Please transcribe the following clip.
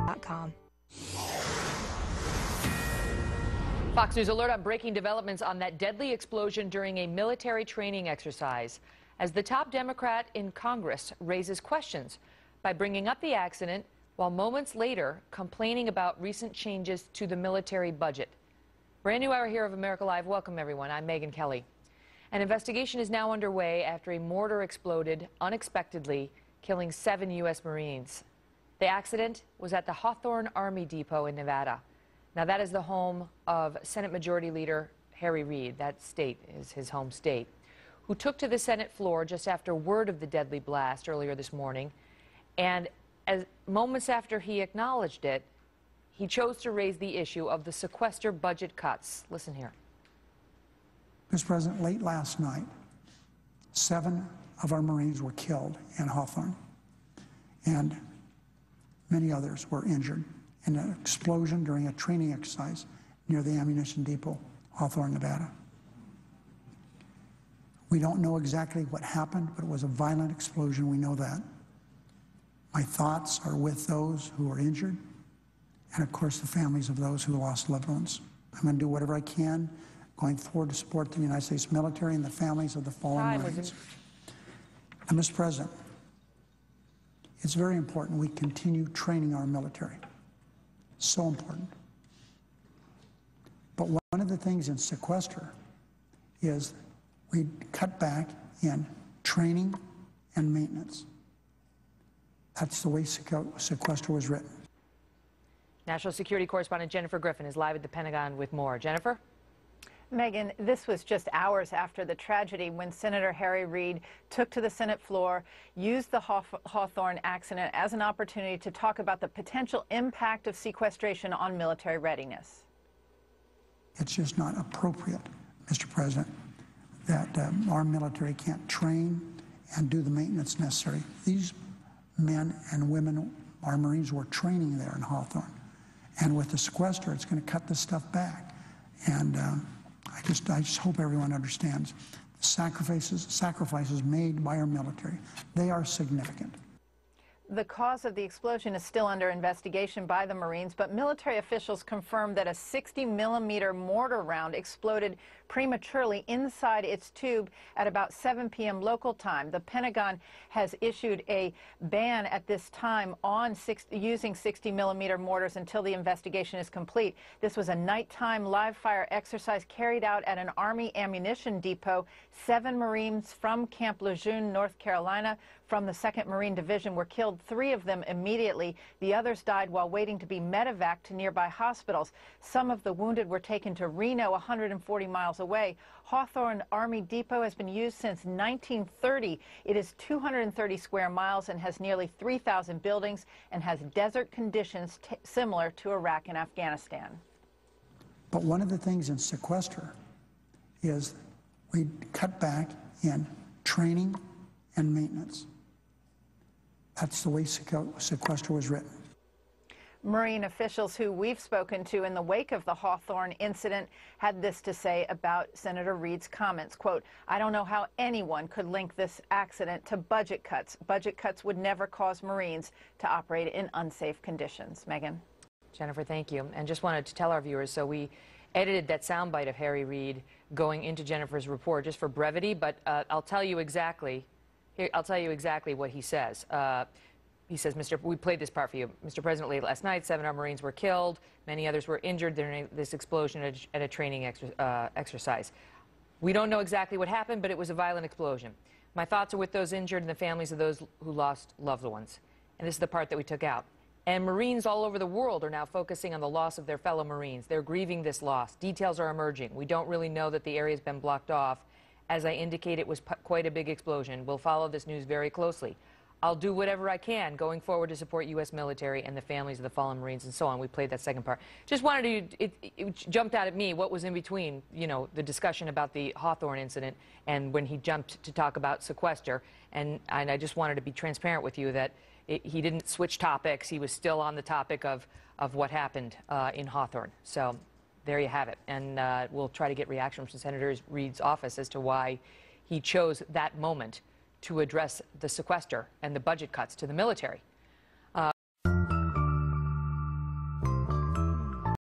MajorityLeaderHarryReid.com. Fox News alert on breaking developments on that deadly explosion during a military training exercise, as the top Democrat in Congress raises questions by bringing up the accident while moments later complaining about recent changes to the military budget. Brand new hour here of America Live. Welcome, everyone. I'm Megyn Kelly. An investigation is now underway after a mortar exploded unexpectedly, killing 7 U.S. Marines. The accident was at the Hawthorne Army Depot in Nevada. Now, that is the home of Senate Majority Leader Harry Reid. That state is his home state, who took to the Senate floor just after word of the deadly blast earlier this morning. And as moments after he acknowledged it, he chose to raise the issue of the Sequester budget cuts. Listen here. Mr. President, late last night, 7 of our Marines were killed in Hawthorne, and many others were injured in an explosion during a training exercise near the ammunition depot, Hawthorne, Nevada. We don't know exactly what happened, but it was a violent explosion, we know that. My thoughts are with those who were injured, and of course the families of those who lost loved ones. I'm going to do whatever I can going forward to support the United States military and the families of the fallen Marines. And Mr. President, it's very important we continue training our military. So important. But one of the things in Sequester is we cut back in training and maintenance. That's the way Sequester was written. National Security Correspondent Jennifer Griffin is live at the Pentagon with more. Jennifer? Megyn, this was just hours after the tragedy when Senator Harry Reid took to the Senate floor, used the Hawthorne accident as an opportunity to talk about the potential impact of sequestration on military readiness. It's just not appropriate, Mr. President, that our military can't train and do the maintenance necessary. These men and women, our Marines, were training there in Hawthorne. And with the sequester, it's going to cut this stuff back. And I just hope everyone understands the sacrifices made by our military. They are significant. The cause of the explosion is still under investigation by the Marines, but military officials confirmed that a 60-millimeter mortar round exploded prematurely inside its tube at about 7 p.m. local time. The Pentagon has issued a ban at this time on using 60-millimeter mortars until the investigation is complete. This was a nighttime live-fire exercise carried out at an Army ammunition depot. 7 Marines from Camp Lejeune, North Carolina, from the 2nd Marine Division were killed. 3 of them immediately. The others died while waiting to be medevaced to nearby hospitals. Some of the wounded were taken to Reno, 140 miles away. Hawthorne Army Depot has been used since 1930. It is 230 square miles and has nearly 3,000 buildings and has desert conditions similar to Iraq and Afghanistan. But one of the things in Sequester is we cut back in training and maintenance. That's the way Sequester was written. Marine officials who we've spoken to in the wake of the Hawthorne incident had this to say about Senator Reid's comments. Quote, "I don't know how anyone could link this accident to budget cuts. Budget cuts would never cause Marines to operate in unsafe conditions." Megyn. Jennifer, thank you. And just wanted to tell our viewers, so we edited that soundbite of Harry Reid going into Jennifer's report just for brevity, but I'll tell you exactly what he says. He says, we played this part for you. Mr. President, late last night, 7 of our Marines were killed. Many others were injured during this explosion at a training exercise. We don't know exactly what happened, but it was a violent explosion. My thoughts are with those injured and the families of those who lost loved ones. And this is the part that we took out. And Marines all over the world are now focusing on the loss of their fellow Marines. They're grieving this loss. Details are emerging. We don't really know that the area has been blocked off. As I indicate, it was quite a big explosion. We'll follow this news very closely. I'll do whatever I can going forward to support U.S. military and the families of the fallen Marines and so on. We played that second part. Just wanted to, it jumped out at me what was in between, you know, the discussion about the Hawthorne incident and when he jumped to talk about Sequester. And I just wanted to be transparent with you that he didn't switch topics. He was still on the topic of what happened in Hawthorne. So there you have it. And we'll try to get reaction from Senator Reid's office as to why he chose that moment to address the sequester and the budget cuts to the military.